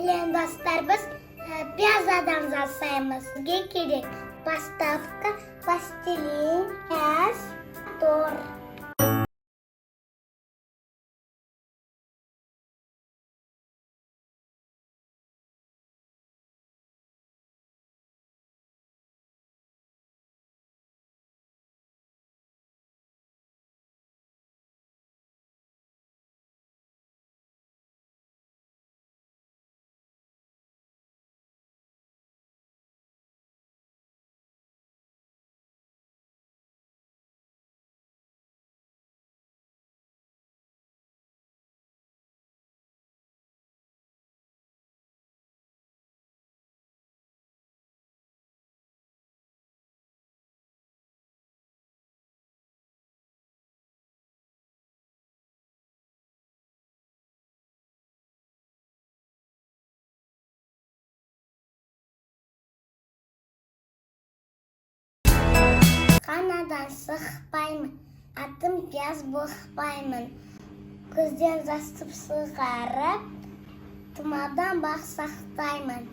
Сәлем достар, біз бияз адам жасаймыз. Бізге керек поставка, пластилин, пияз, тор. Қанадан сықпаймын, атым пияз бұқпаймын. Көзден застып сығарып, тұмадан бақ сақтаймын.